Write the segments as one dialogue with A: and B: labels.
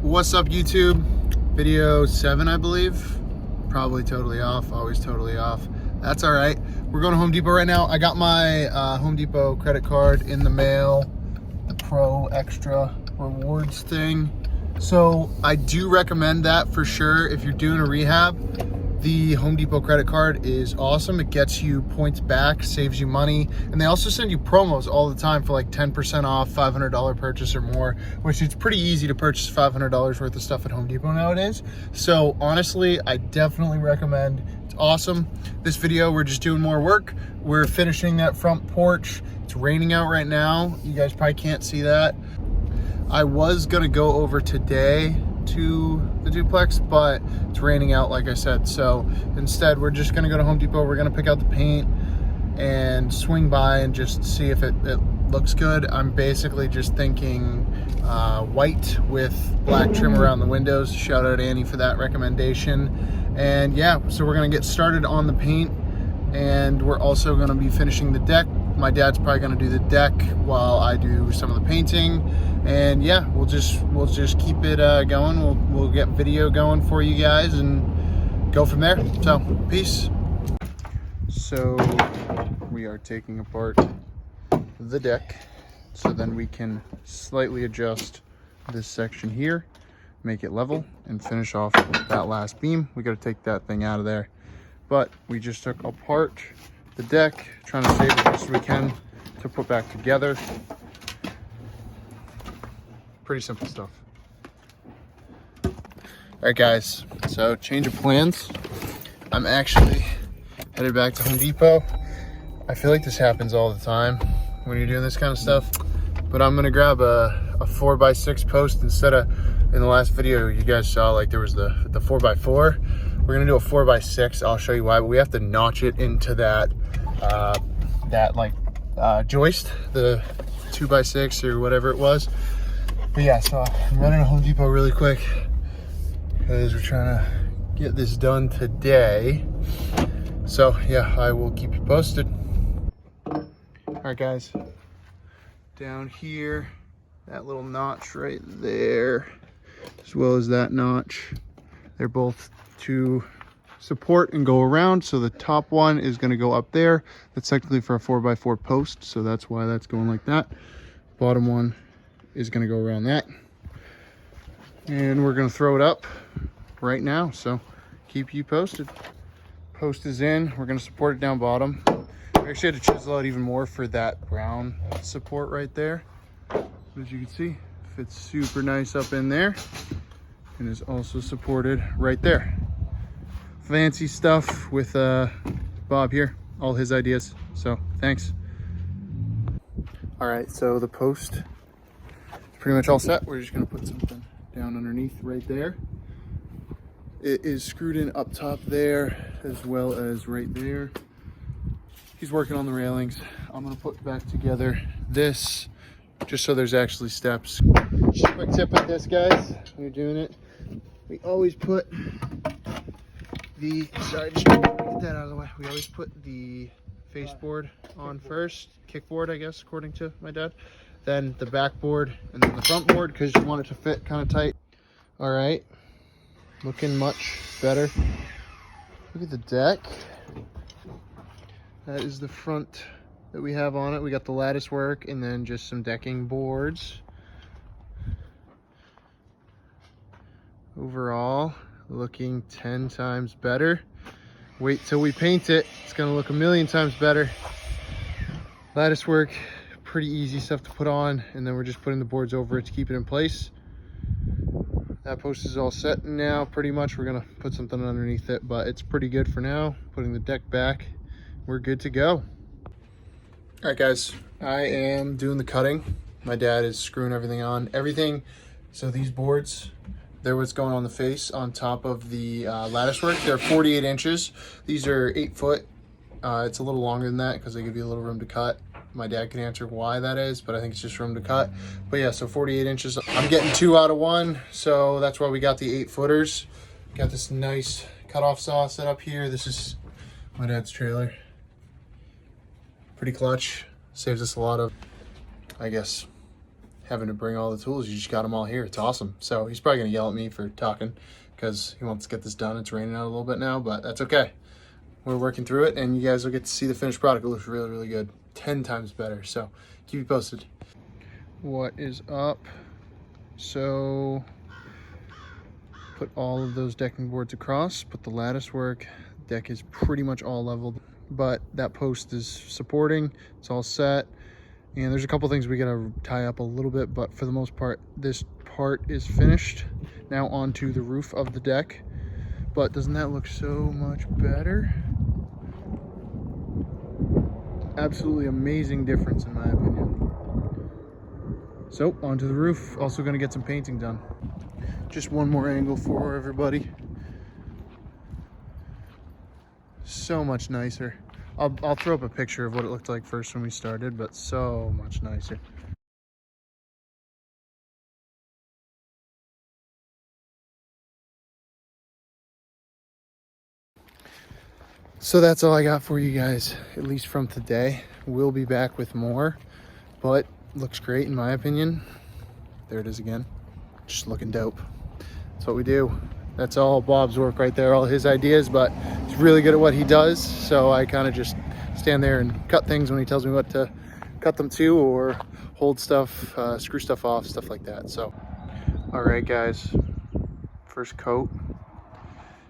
A: What's up, YouTube? Video 7, I believe. Probably totally off, always totally off. That's all right. We're going to Home Depot right now. I got my Home Depot credit card in the mail, the Pro Extra Rewards thing. So I do recommend that for sure. If you're doing a rehab, the Home Depot credit card is awesome. It gets you points back, saves you money. And they also send you promos all the time for like 10% off, $500 purchase or more, which is pretty easy to purchase $500 worth of stuff at Home Depot nowadays. So honestly, I definitely recommend. It's awesome. This video, we're just doing more work. We're finishing that front porch. It's raining out right now. You guys probably can't see that. I was gonna go over today to the Duplex, but it's raining out, like I said. So instead, we're just gonna go to Home Depot. We're gonna pick out the paint and swing by and just see if it looks good. I'm basically just thinking white with black trim around the windows. Shout out Annie for that recommendation. And yeah, so we're gonna get started on the paint, and we're also gonna be finishing the deck. My dad's probably gonna do the deck while I do some of the painting. And yeah, we'll just keep it going. We'll get video going for you guys and go from there. So peace. So we are taking apart the deck, so then we can slightly adjust this section here, make it level, and finish off that last beam. We got to take that thing out of there, but we just took apart the deck, trying to save as much as we can to put back together. Pretty simple stuff. All right, guys, so change of plans. I'm actually headed back to Home Depot. I feel like this happens all the time when you're doing this kind of stuff, but I'm gonna grab a 4x6 post instead of, in the last video you guys saw, like there was the 4x4. We're gonna do a 4x6. I'll show you why, but we have to notch it into that joist, the 2x6 or whatever it was. But yeah, so I'm running to Home Depot really quick because we're trying to get this done today. So yeah, I will keep you posted. All right, guys, down here, that little notch right there, as well as that notch, they're both to support and go around. So the top one is going to go up there. That's technically for a 4x4 post, so that's why that's going like that. Bottom one is going to go around that, and we're going to throw it up right now, so keep you posted. Post is in. We're going to support it down bottom. We actually had to chisel out even more for that brown support right there, but as you can see, fits super nice up in there and is also supported right there. Fancy stuff with Bob here, all his ideas, so thanks. All right, so the post pretty much all set. We're just gonna put something down underneath right there. It is screwed in up top there, as well as right there. He's working on the railings. I'm gonna put back together this, just so there's actually steps. Just a quick tip with this, guys, when you're doing it, we always put the, sorry, just get that out of the way. We always put the faceboard on first, kickboard, I guess, according to my dad. Then the backboard, and then the front board, because you want it to fit kind of tight. All right, looking much better. Look at the deck. That is the front that we have on it. We got the lattice work and then just some decking boards. Overall, looking 10 times better. Wait till we paint it. It's gonna look a million times better. Lattice work, pretty easy stuff to put on, and then we're just putting the boards over it to keep it in place. That post is all set now, pretty much. We're gonna put something underneath it, but it's pretty good for now. Putting the deck back, we're good to go. All right, guys, I am doing the cutting. My dad is screwing everything on. So these boards, they're what's going on the face on top of the lattice work. They're 48 inches. These are 8 foot. It's a little longer than that because they give you a little room to cut. My dad can answer why that is, but I think it's just room to cut. But yeah, so 48 inches. I'm getting 2 out of 1, so that's why we got the 8 footers. Got this nice cutoff saw set up here. This is my dad's trailer. Pretty clutch. Saves us a lot of, I guess, having to bring all the tools. You just got them all here. It's awesome. So he's probably gonna yell at me for talking because he wants to get this done. It's raining out a little bit now, but that's okay. We're working through it, and you guys will get to see the finished product. It looks really, really good. 10 times better. So keep you posted. What is up? So put all of those decking boards across, put the lattice work. Deck is pretty much all leveled, but that post is supporting. It's all set. And there's a couple things we gotta tie up a little bit, but for the most part, this part is finished. Now onto the roof of the deck. But doesn't that look so much better? Absolutely amazing difference in my opinion. So onto the roof. Also gonna get some painting done. Just one more angle for everybody. So much nicer. I'll throw up a picture of what it looked like first when we started, but so much nicer. So that's all I got for you guys, at least from today. We'll be back with more, but looks great in my opinion. There it is again, just looking dope. That's what we do. That's all Bob's work right there, all his ideas, but he's really good at what he does. So I kind of just stand there and cut things when he tells me what to cut them to, or hold stuff, screw stuff off, stuff like that. So, all right guys, first coat.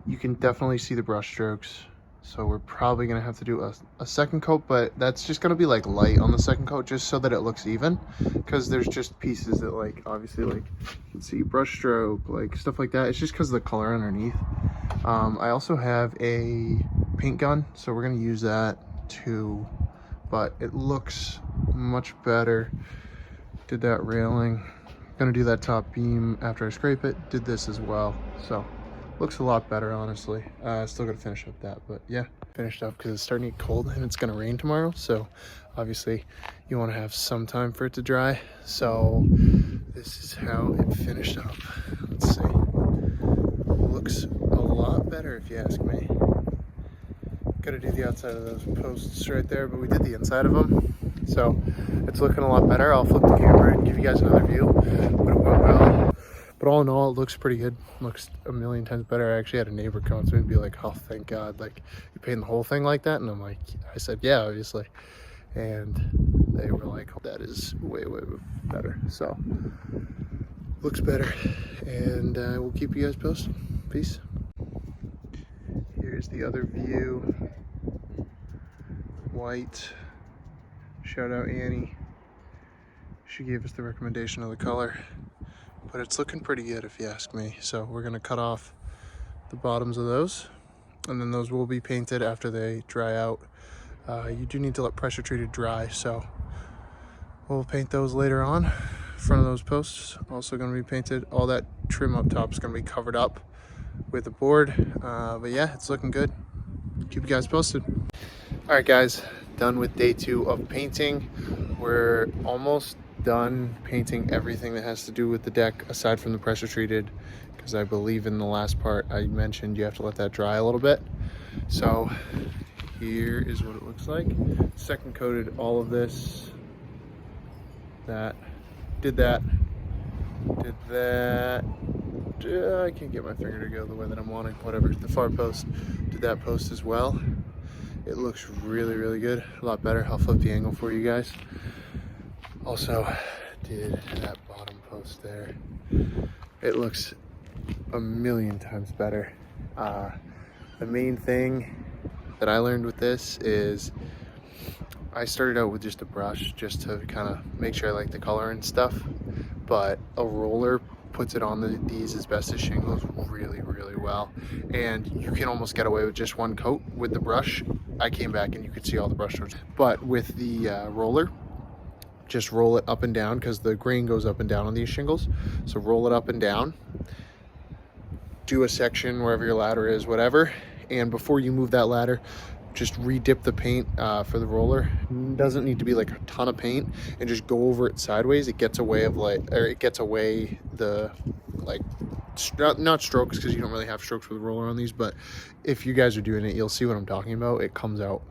A: You can definitely see the brush strokes. So we're probably gonna have to do a second coat, but that's just gonna be like light on the second coat, just so that it looks even, because there's just pieces that, like, obviously, like, you can see brush stroke, like stuff like that. It's just because of the color underneath. I also have a paint gun, so we're gonna use that too, but it looks much better. Did that railing, gonna do that top beam after I scrape it. Did this as well, so looks a lot better, honestly. Still gotta finish up that, but yeah, finished up because it's starting to get cold and it's gonna rain tomorrow. So obviously you want to have some time for it to dry. So this is how it finished up. Let's see. Looks a lot better if you ask me. Gotta do the outside of those posts right there, but we did the inside of them. So it's looking a lot better. I'll flip the camera and give you guys another view, but it went well. But all in all, it looks pretty good. Looks a million times better. I actually had a neighbor come to me and be like, oh, thank God, like, you painted the whole thing like that? And I'm like, I said, yeah, obviously. And they were like, oh, that is way, way better. So, looks better. And we'll keep you guys posted. Peace. Here's the other view. White. Shout out Annie. She gave us the recommendation of the color. But it's looking pretty good if you ask me. So we're gonna cut off the bottoms of those, and then those will be painted after they dry out. You do need to let pressure treated dry, so we'll paint those later on. Front of those posts also gonna be painted. All that trim up top is gonna be covered up with the board. But yeah, it's looking good. Keep you guys posted. All right guys, done with day 2 of painting. We're almost done painting everything that has to do with the deck aside from the pressure treated, because I believe in the last part I mentioned you have to let that dry a little bit. So here is what it looks like. Second coated all of this. Did that. I can't get my finger to go the way that I'm wanting. Whatever. The far post, did that post as well. It looks really, really good. A lot better. I'll flip the angle for you guys. Also did that bottom post there. It looks a million times better. The main thing that I learned with this is I started out with just a brush just to kind of make sure I like the color and stuff, but a roller puts it on these asbestos shingles really, really well, and you can almost get away with just one coat. With the brush, I came back and you could see all the brush strokes, but with the roller, just roll it up and down, because the grain goes up and down on these shingles. So roll it up and down, do a section wherever your ladder is, whatever, and before you move that ladder, just re-dip the paint for the roller. It doesn't need to be like a ton of paint, and just go over it sideways. It gets away the like not strokes, because you don't really have strokes with a roller on these, but if you guys are doing it, you'll see what I'm talking about. It comes out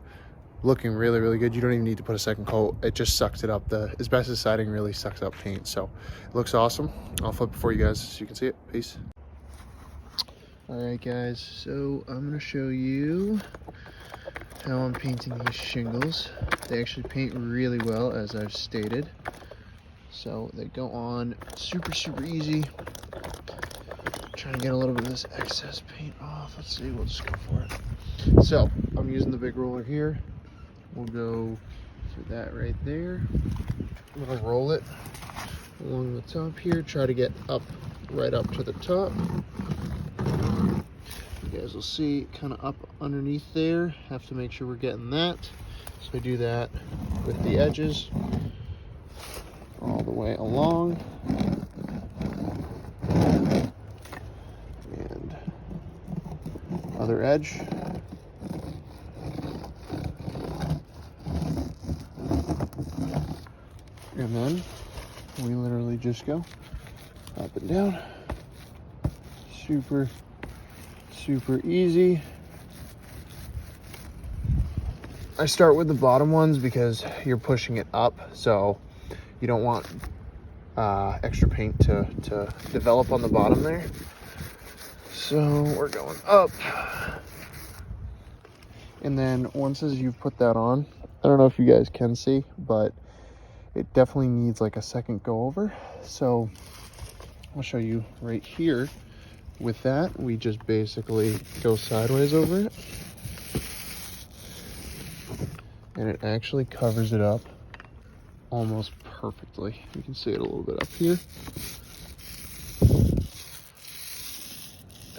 A: looking really, really good. You don't even need to put a second coat. It just sucks it up. The asbestos siding really sucks up paint. So it looks awesome. I'll flip it for you guys so you can see it. Peace. All right, guys. So I'm going to show you how I'm painting these shingles. They actually paint really well, as I've stated. So they go on super, super easy. Trying to get a little bit of this excess paint off. Let's see, we'll just go for it. So I'm using the big roller here. We'll go for that right there. I'm gonna roll it along the top here. Try to get up, right up to the top. You guys will see kind of up underneath there. Have to make sure we're getting that. So I do that with the edges all the way along. And other edge. And then we literally just go up and down. Super, super easy. I start with the bottom ones because you're pushing it up, so you don't want extra paint to develop on the bottom there. So we're going up. And then once as you've put that on, I don't know if you guys can see, but it definitely needs like a second go over. So I'll show you right here. With that, we just basically go sideways over it. And it actually covers it up almost perfectly. You can see it a little bit up here.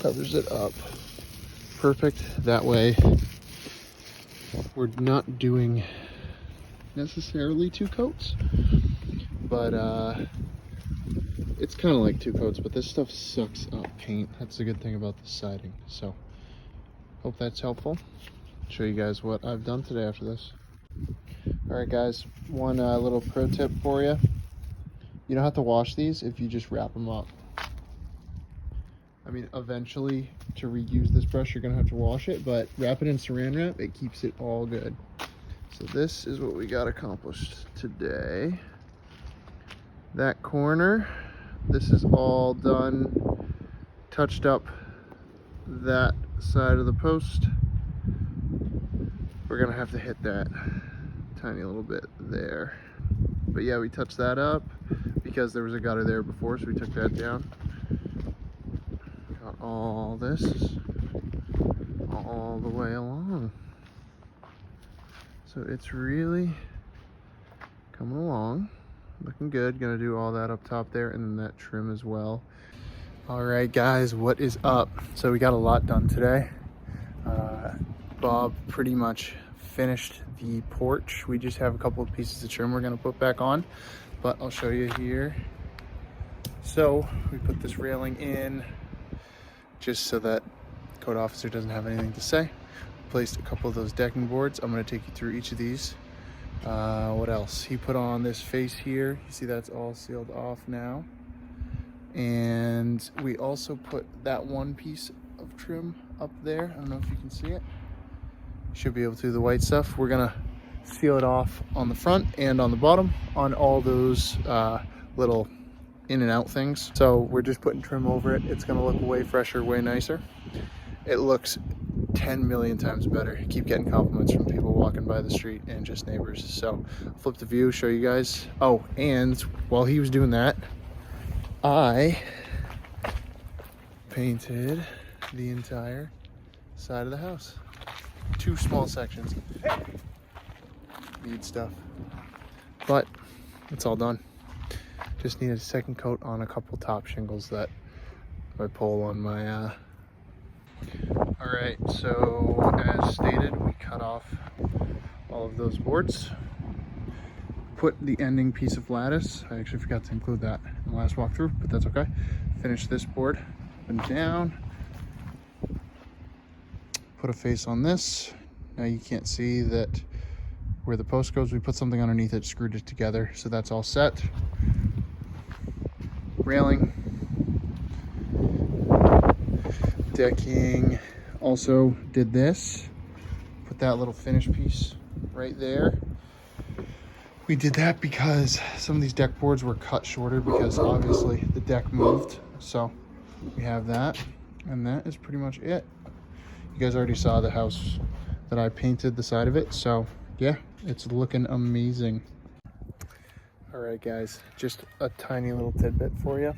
A: Covers it up perfect. That way we're not doing necessarily two coats, but it's kind of like two coats, but this stuff sucks up paint. That's the good thing about the siding. So hope that's helpful. Show you guys what I've done today after this. All right, guys, one little pro tip for you. You don't have to wash these if you just wrap them up. I mean, eventually to reuse this brush, you're gonna have to wash it, but wrap it in saran wrap, it keeps it all good. So this is what we got accomplished today. That corner, this is all done, touched up that side of the post. We're gonna have to hit that tiny little bit there. But yeah, we touched that up because there was a gutter there before, so we took that down. Got all this all the way along. So it's really coming along, looking good. Gonna do all that up top there and then that trim as well. All right, guys, what is up? So we got a lot done today. Bob pretty much finished the porch. We just have a couple of pieces of trim we're gonna put back on, but I'll show you here. So we put this railing in just so that the code officer doesn't have anything to say. Placed a couple of those decking boards. I'm going to take you through each of these. What else? He put on this face here. You see that's all sealed off now. And we also put that one piece of trim up there. I don't know if you can see it. Should be able to, the white stuff. We're going to seal it off on the front and on the bottom on all those little in and out things. So we're just putting trim over it. It's going to look way fresher, way nicer. It looks 10 million times better. I keep getting compliments from people walking by the street and just neighbors. So I'll flip the view, show you guys. Oh, and while he was doing that, I painted the entire side of the house. 2 small sections. Need stuff, but it's all done. Just need a second coat on a couple top shingles that I pull on my all right, so as stated, we cut off all of those boards, put the ending piece of lattice. I actually forgot to include that in the last walkthrough, but that's okay. Finish this board and down, put a face on this. Now you can't see that where the post goes. We put something underneath it, screwed it together, so that's all set. Railing, decking, also did this, put that little finish piece right there. We did that because some of these deck boards were cut shorter because obviously the deck moved. So we have that, and that is pretty much it. You guys already saw the house that I painted the side of it. So yeah, it's looking amazing. All right, guys, just a tiny little tidbit for you.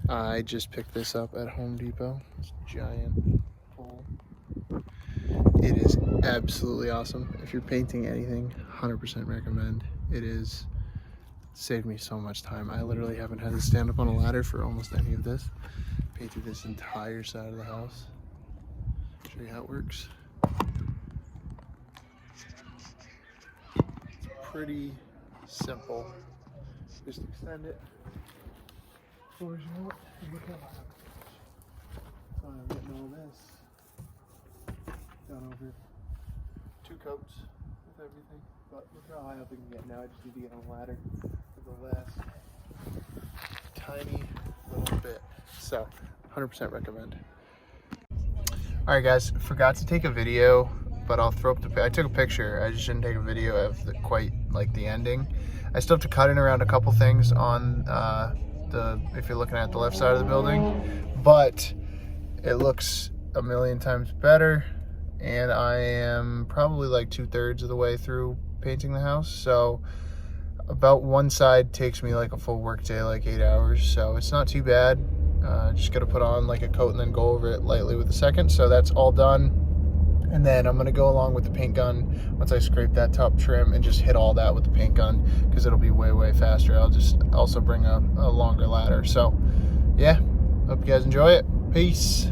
A: I just picked this up at Home Depot. This giant pole. It is absolutely awesome. If you're painting anything, 100% recommend. It is saved me so much time. I literally haven't had to stand up on a ladder for almost any of this. Painted this entire side of the house. Show you how it works. It's pretty simple. Just extend it. Look how I'm getting all this done over 2 coats with everything. But look how high up we can get now. I just need to get on a ladder for the last tiny little bit. So 100% recommend. All right, guys, forgot to take a video, but I'll throw up I took a picture. I just didn't take a video of quite like the ending. I still have to cut in around a couple things on if you're looking at the left side of the building, but it looks a million times better, and I am probably like 2/3 of the way through painting the house. So about one side takes me like a full work day, like 8 hours, so it's not too bad. Just gotta put on like a coat and then go over it lightly with the second. So that's all done. And then I'm gonna go along with the paint gun once I scrape that top trim and just hit all that with the paint gun, because it'll be way faster. I'll just also bring a longer ladder. So yeah, hope you guys enjoy it. Peace.